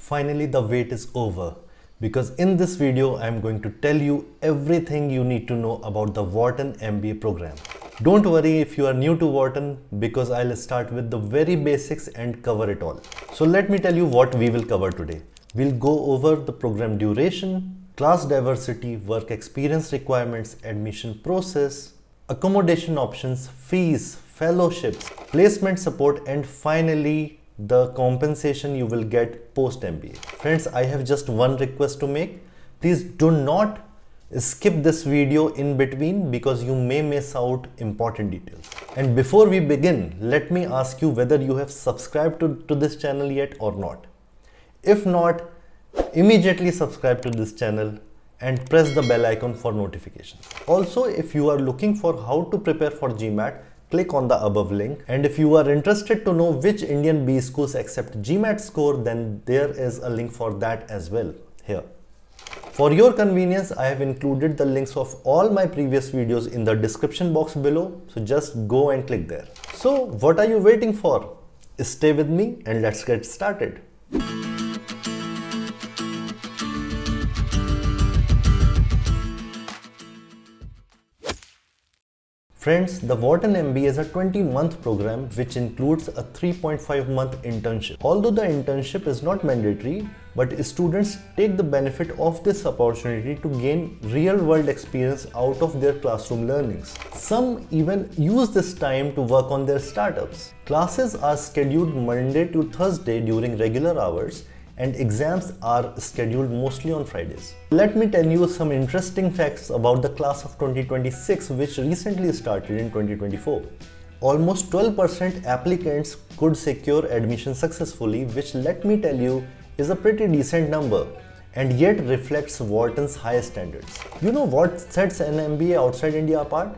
Finally, the wait is over, because in this video I am going to tell you everything you need to know about the Wharton MBA program. Don't worry if you are new to Wharton, because I'll start with the very basics and cover it all. So let me tell you what we will cover today. We'll go over the program duration, class diversity, work experience requirements, admission process, accommodation options, fees, fellowships, placement support, and finally the compensation you will get post-MBA. Friends, I have just one request to make. Please do not skip this video in between, because you may miss out important details. And before we begin, let me ask you whether you have subscribed to this channel yet or not. If not, immediately subscribe to this channel and press the bell icon for notifications. Also, if you are looking for how to prepare for GMAT, click on the above link. And if you are interested to know which Indian B schools accept GMAT score, then there is a link for that as well here. For your convenience, I have included the links of all my previous videos in the description box below, so just go and click there. So what are you waiting for? Stay with me and let's get started. Friends, the Wharton MBA is a 20-month program which includes a 3.5-month internship. Although the internship is not mandatory, but students take the benefit of this opportunity to gain real-world experience out of their classroom learnings. Some even use this time to work on their startups. Classes are scheduled Monday to Thursday during regular hours, and exams are scheduled mostly on Fridays. Let me tell you some interesting facts about the class of 2026, which recently started in 2024. Almost 12% applicants could secure admission successfully, which, let me tell you, is a pretty decent number and yet reflects Wharton's high standards. You know what sets an MBA outside India apart?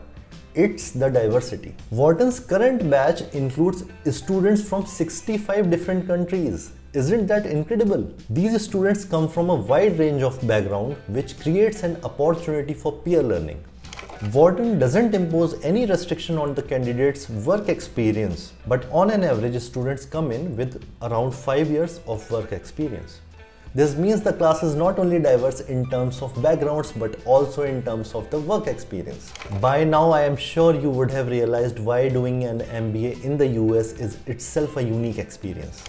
It's the diversity. Wharton's current batch includes students from 65 different countries. Isn't that incredible? These students come from a wide range of background, which creates an opportunity for peer learning. Wharton doesn't impose any restriction on the candidate's work experience, but on an average, students come in with around 5 years of work experience. This means the class is not only diverse in terms of backgrounds, but also in terms of the work experience. By now, I am sure you would have realized why doing an MBA in the US is itself a unique experience.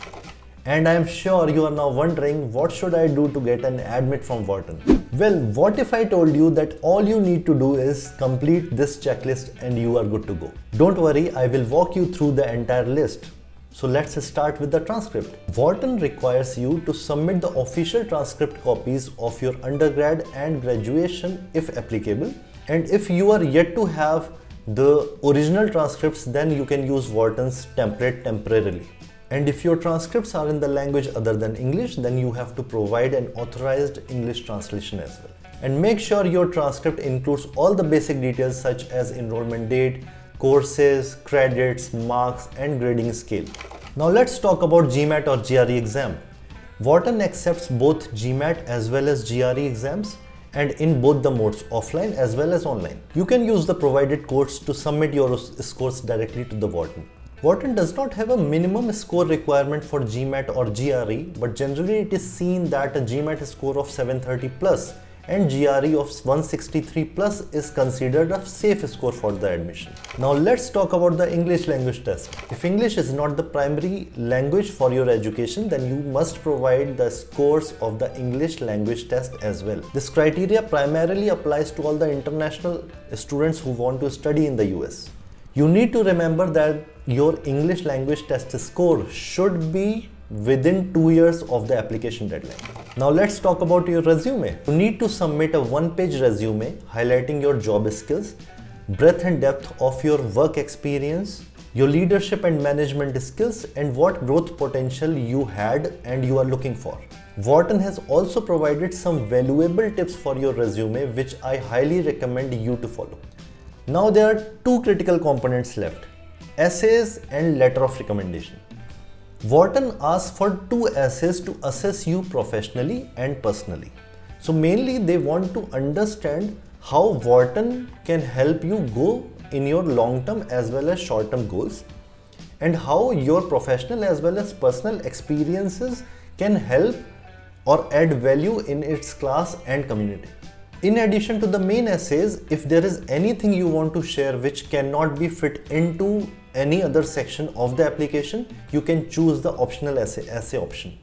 And I am sure you are now wondering, what should I do to get an admit from Wharton? Well, what if I told you that all you need to do is complete this checklist and you are good to go? Don't worry, I will walk you through the entire list. So let's start with the transcript. Wharton requires you to submit the official transcript copies of your undergrad and graduation if applicable. And if you are yet to have the original transcripts, then you can use Wharton's template temporarily. And if your transcripts are in the language other than English, then you have to provide an authorized English translation as well. And make sure your transcript includes all the basic details such as enrollment date, courses, credits, marks, and grading scale. Now let's talk about GMAT or GRE exam. Wharton accepts both GMAT as well as GRE exams, and in both the modes, offline as well as online. You can use the provided codes to submit your scores directly to the Wharton. Wharton does not have a minimum score requirement for GMAT or GRE, but generally it is seen that a GMAT score of 730 plus and GRE of 163 plus is considered a safe score for the admission. Now let's talk about the English language test. If English is not the primary language for your education, then you must provide the scores of the English language test as well. This criteria primarily applies to all the international students who want to study in the US. You need to remember that your English language test score should be within 2 years of the application deadline. Now let's talk about your resume. You need to submit a one-page resume highlighting your job skills, breadth and depth of your work experience, your leadership and management skills, and what growth potential you had and you are looking for. Wharton has also provided some valuable tips for your resume, which I highly recommend you to follow. Now there are two critical components left: essays and letter of recommendation. Wharton asks for 2 essays to assess you professionally and personally. So mainly they want to understand how Wharton can help you go in your long-term as well as short-term goals, and how your professional as well as personal experiences can help or add value in its class and community. In addition to the main essays, if there is anything you want to share which cannot be fit into any other section of the application, you can choose the optional essay option,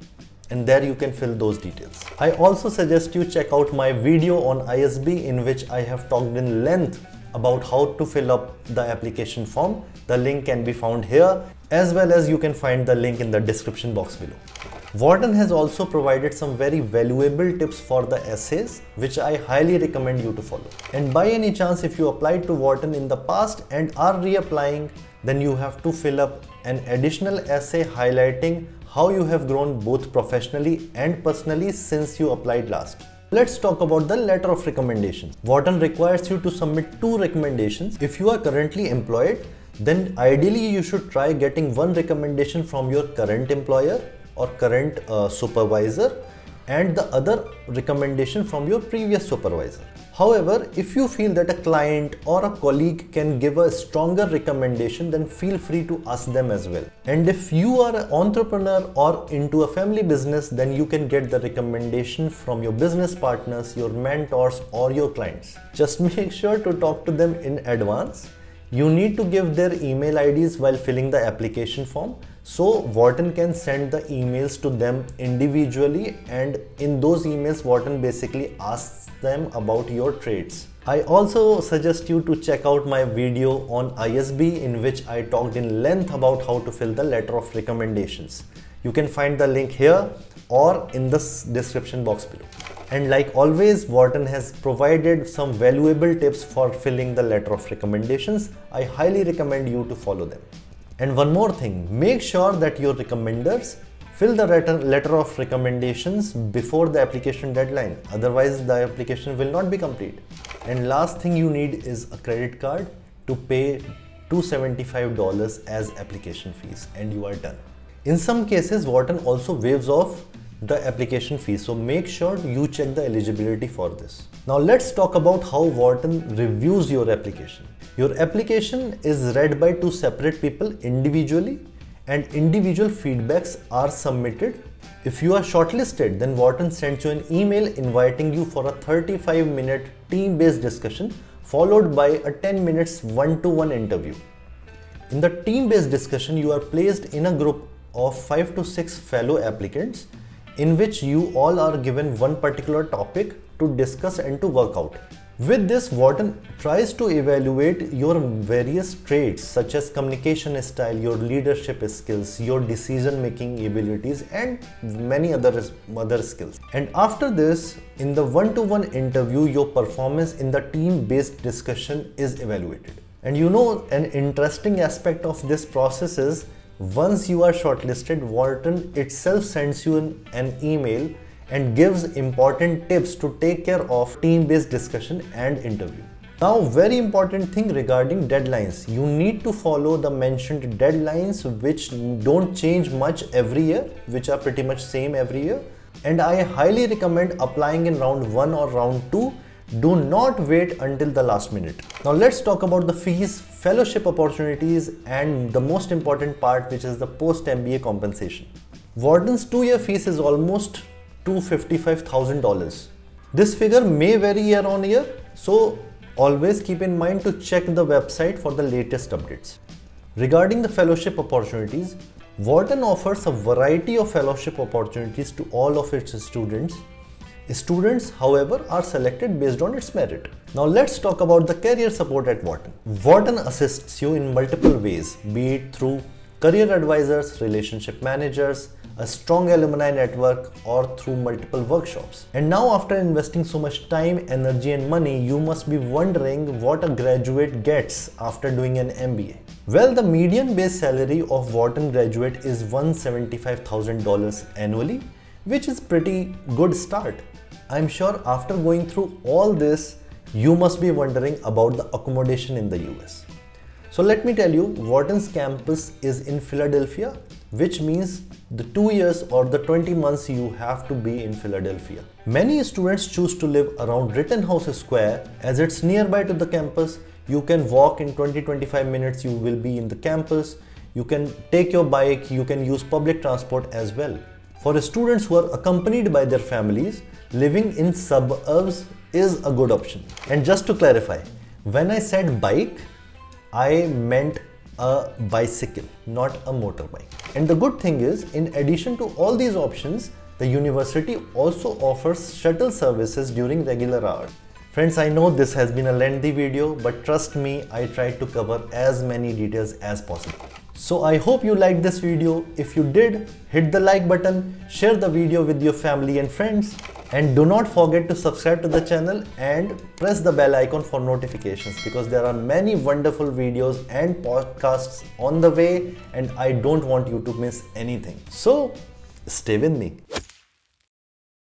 and there you can fill those details. I also suggest you check out my video on ISB in which I have talked in length about how to fill up the application form. The link can be found here, as well as you can find the link in the description box below. Wharton has also provided some very valuable tips for the essays, which I highly recommend you to follow. And by any chance, if you applied to Wharton in the past and are reapplying, then you have to fill up an additional essay highlighting how you have grown both professionally and personally since you applied last. Let's talk about the letter of recommendation. Wharton requires you to submit 2 recommendations. If you are currently employed, then ideally you should try getting one recommendation from your current employer or current supervisor, and the other recommendation from your previous supervisor. However, if you feel that a client or a colleague can give a stronger recommendation, then feel free to ask them as well. And if you are an entrepreneur or into a family business, then you can get the recommendation from your business partners, your mentors, or your clients. Just make sure to talk to them in advance. You need to give their email IDs while filling the application form, so Wharton can send the emails to them individually, and in those emails Wharton basically asks them about your traits. I also suggest you to check out my video on ISB in which I talked in length about how to fill the letter of recommendations. You can find the link here or in the description box below. And like always, Wharton has provided some valuable tips for filling the letter of recommendations. I highly recommend you to follow them. And one more thing, make sure that your recommenders fill the letter of recommendations before the application deadline. Otherwise, the application will not be complete. And last thing you need is a credit card to pay $275 as application fees, and you are done. In some cases, Wharton also waives off the application fee, so make sure you check the eligibility for this. Now let's talk about how Wharton reviews your application. Your application is read by 2 separate people individually, and individual feedbacks are submitted. If you are shortlisted, then Wharton sends you an email inviting you for a 35-minute team-based discussion followed by a 10 minutes one-to-one interview. In the team-based discussion, you are placed in a group of 5 to 6 fellow applicants in which you all are given one particular topic to discuss and to work out. With this, Wharton tries to evaluate your various traits such as communication style, your leadership skills, your decision-making abilities, and many other skills. And after this, in the one-to-one interview, your performance in the team-based discussion is evaluated. And you know, an interesting aspect of this process is once you are shortlisted, Wharton itself sends you an email and gives important tips to take care of team-based discussion and interview. Now, very important thing regarding deadlines. You need to follow the mentioned deadlines which don't change much every year, which are pretty much same every year. And I highly recommend applying in round 1 or round 2. Do not wait until the last minute. Now let's talk about the fees, fellowship opportunities, and the most important part, which is the post-MBA compensation. Wharton's 2-year fees is almost $255,000. This figure may vary year on year, so always keep in mind to check the website for the latest updates. Regarding the fellowship opportunities, Wharton offers a variety of fellowship opportunities to all of its students. Students, however, are selected based on its merit. Now let's talk about the career support at Wharton. Wharton assists you in multiple ways, be it through career advisors, relationship managers, a strong alumni network, or through multiple workshops. And now, after investing so much time, energy and money, you must be wondering what a graduate gets after doing an MBA. Well, the median base salary of Wharton graduate is $175,000 annually, which is pretty good start. I'm sure after going through all this, you must be wondering about the accommodation in the US. So let me tell you, Wharton's campus is in Philadelphia, which means the 2 years or the 20 months you have to be in Philadelphia. Many students choose to live around Rittenhouse Square as it's nearby to the campus. You can walk in 20-25 minutes, you will be in the campus. You can take your bike, you can use public transport as well. For students who are accompanied by their families, living in suburbs is a good option. And just to clarify, when I said bike, I meant a bicycle, not a motorbike. And the good thing is, in addition to all these options, the university also offers shuttle services during regular hours. Friends, I know this has been a lengthy video, but trust me, I tried to cover as many details as possible. So I hope you liked this video. If you did, hit the like button, share the video with your family and friends, and do not forget to subscribe to the channel and press the bell icon for notifications, because there are many wonderful videos and podcasts on the way and I don't want you to miss anything. So stay with me.